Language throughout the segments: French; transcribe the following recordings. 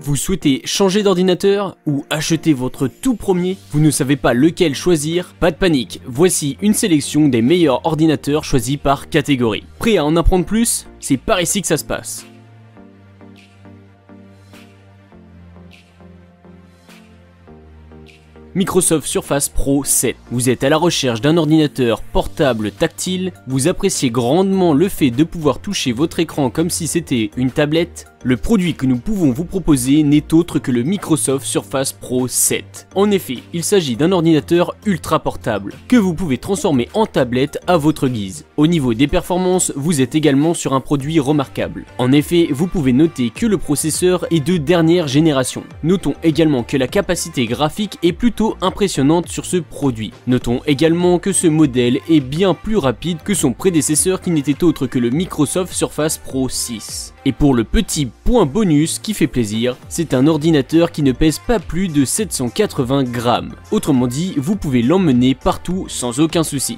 Vous souhaitez changer d'ordinateur ou acheter votre tout premier? Vous ne savez pas lequel choisir? Pas de panique, voici une sélection des meilleurs ordinateurs choisis par catégorie. Prêt à en apprendre plus? C'est par ici que ça se passe. Microsoft Surface Pro 7. Vous êtes à la recherche d'un ordinateur portable tactile, vous appréciez grandement le fait de pouvoir toucher votre écran comme si c'était une tablette. Le produit que nous pouvons vous proposer n'est autre que le Microsoft Surface Pro 7. En effet, il s'agit d'un ordinateur ultra portable, que vous pouvez transformer en tablette à votre guise. Au niveau des performances, vous êtes également sur un produit remarquable. En effet, vous pouvez noter que le processeur est de dernière génération. Notons également que la capacité graphique est plutôt impressionnante sur ce produit. Notons également que ce modèle est bien plus rapide que son prédécesseur qui n'était autre que le Microsoft Surface Pro 6. Et pour le petit point bonus qui fait plaisir, c'est un ordinateur qui ne pèse pas plus de 780 grammes. Autrement dit, vous pouvez l'emmener partout sans aucun souci.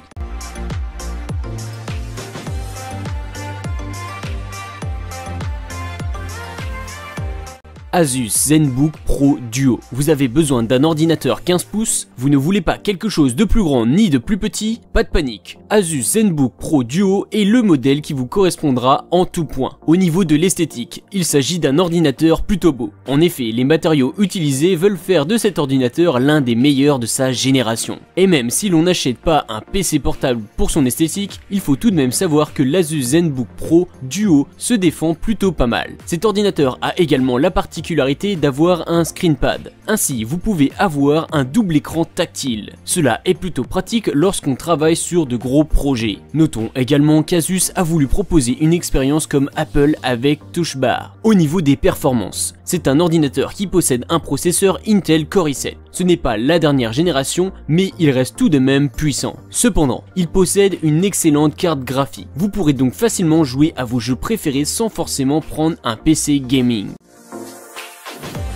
Asus ZenBook Pro Duo. Vous avez besoin d'un ordinateur 15 pouces, vous ne voulez pas quelque chose de plus grand ni de plus petit? Pas de panique. Asus ZenBook Pro Duo est le modèle qui vous correspondra en tout point. Au niveau de l'esthétique, il s'agit d'un ordinateur plutôt beau. En effet, les matériaux utilisés veulent faire de cet ordinateur l'un des meilleurs de sa génération. Et même si l'on n'achète pas un PC portable pour son esthétique, il faut tout de même savoir que l'Asus ZenBook Pro Duo se défend plutôt pas mal. Cet ordinateur a également la particularité d'avoir un screenpad. Ainsi, vous pouvez avoir un double écran tactile. Cela est plutôt pratique lorsqu'on travaille sur de gros projets. Notons également qu'Asus a voulu proposer une expérience comme Apple avec Touch Bar. Au niveau des performances, c'est un ordinateur qui possède un processeur Intel Core i7. Ce n'est pas la dernière génération, mais il reste tout de même puissant. Cependant, il possède une excellente carte graphique. Vous pourrez donc facilement jouer à vos jeux préférés sans forcément prendre un PC gaming.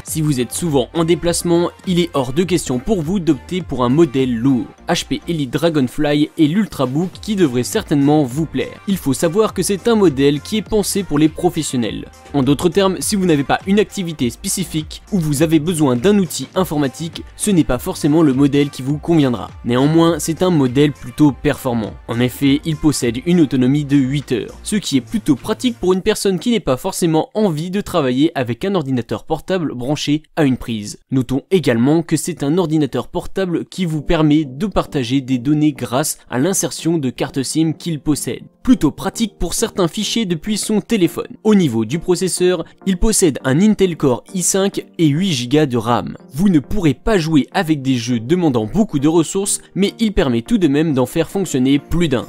Si vous êtes souvent en déplacement, il est hors de question pour vous d'opter pour un modèle lourd. HP Elite Dragonfly est l'Ultrabook qui devrait certainement vous plaire. Il faut savoir que c'est un modèle qui est pensé pour les professionnels. En d'autres termes, si vous n'avez pas une activité spécifique ou vous avez besoin d'un outil informatique, ce n'est pas forcément le modèle qui vous conviendra. Néanmoins, c'est un modèle plutôt performant. En effet, il possède une autonomie de 8 heures, ce qui est plutôt pratique pour une personne qui n'est pas forcément envie de travailler avec un ordinateur portable branché à une prise. Notons également que c'est un ordinateur portable qui vous permet de partager des données grâce à l'insertion de carte SIM qu'il possède. Plutôt pratique pour certains fichiers depuis son téléphone. Au niveau du processeur, il possède un Intel Core i5 et 8 Go de RAM. Vous ne pourrez pas jouer avec des jeux demandant beaucoup de ressources, mais il permet tout de même d'en faire fonctionner plus d'un.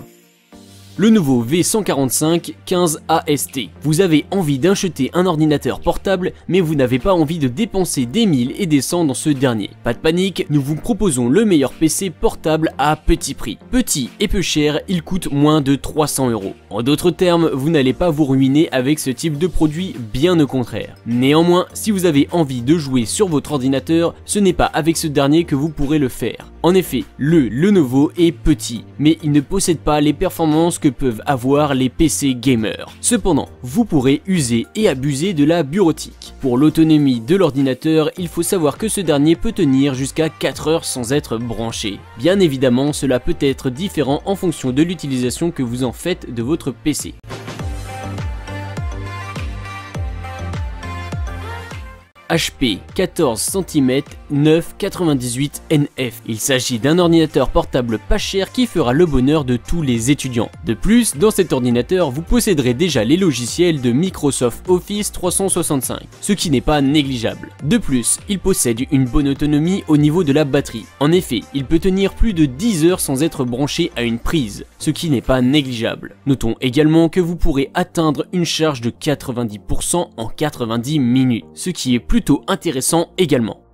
Le nouveau V145 15AST. Vous avez envie d'acheter un ordinateur portable, mais vous n'avez pas envie de dépenser des 1000 et des 100 dans ce dernier. Pas de panique, nous vous proposons le meilleur PC portable à petit prix. Petit et peu cher, il coûte moins de 300 €. En d'autres termes, vous n'allez pas vous ruiner avec ce type de produit, bien au contraire. Néanmoins, si vous avez envie de jouer sur votre ordinateur, ce n'est pas avec ce dernier que vous pourrez le faire. En effet, le Lenovo est petit, mais il ne possède pas les performances que peuvent avoir les PC gamers. Cependant, vous pourrez user et abuser de la bureautique. Pour l'autonomie de l'ordinateur, il faut savoir que ce dernier peut tenir jusqu'à 4 heures sans être branché. Bien évidemment, cela peut être différent en fonction de l'utilisation que vous en faites de votre PC. HP 14 cm 998 NF. Il s'agit d'un ordinateur portable pas cher qui fera le bonheur de tous les étudiants. De plus, dans cet ordinateur, vous posséderez déjà les logiciels de Microsoft Office 365, ce qui n'est pas négligeable. De plus, il possède une bonne autonomie au niveau de la batterie. En effet, il peut tenir plus de 10 heures sans être branché à une prise, ce qui n'est pas négligeable. Notons également que vous pourrez atteindre une charge de 90% en 90 minutes, ce qui est plutôt intéressant également.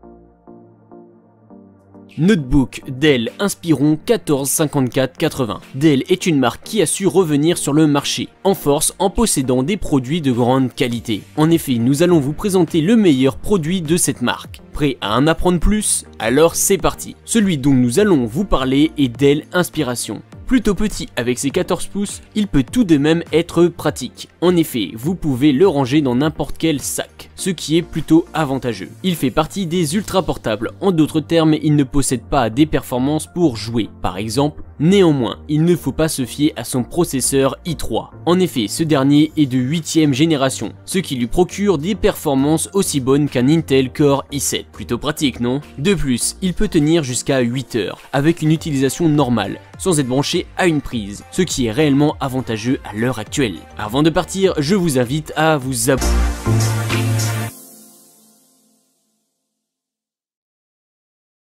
Notebook Dell Inspiron 145480. Dell est une marque qui a su revenir sur le marché en force en possédant des produits de grande qualité. En effet, nous allons vous présenter le meilleur produit de cette marque. Prêt à en apprendre plus? Alors c'est parti. Celui dont nous allons vous parler est Dell Inspiration. Plutôt petit avec ses 14 pouces, il peut tout de même être pratique. En effet, vous pouvez le ranger dans n'importe quel sac, ce qui est plutôt avantageux. Il fait partie des ultra portables, en d'autres termes, il ne possède pas des performances pour jouer, par exemple. Néanmoins, il ne faut pas se fier à son processeur i3. En effet, ce dernier est de 8ème génération, ce qui lui procure des performances aussi bonnes qu'un Intel Core i7. Plutôt pratique, non? De plus, il peut tenir jusqu'à 8 heures, avec une utilisation normale, sans être branché à une prise, ce qui est réellement avantageux à l'heure actuelle. Avant de partir, je vous invite à vous abonner.